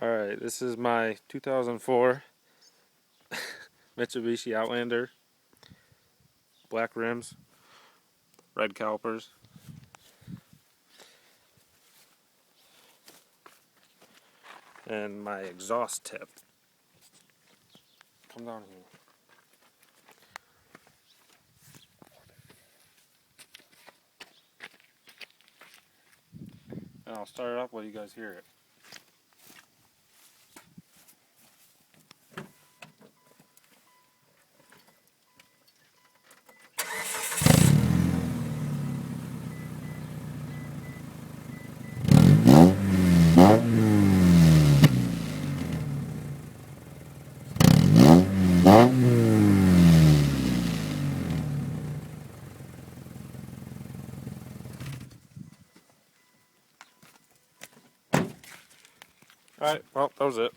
Alright, this is my 2004 Mitsubishi Outlander. Black rims, red calipers, and my exhaust tip. Come down here. And I'll start it up while you guys hear it. Alright, well, that was it.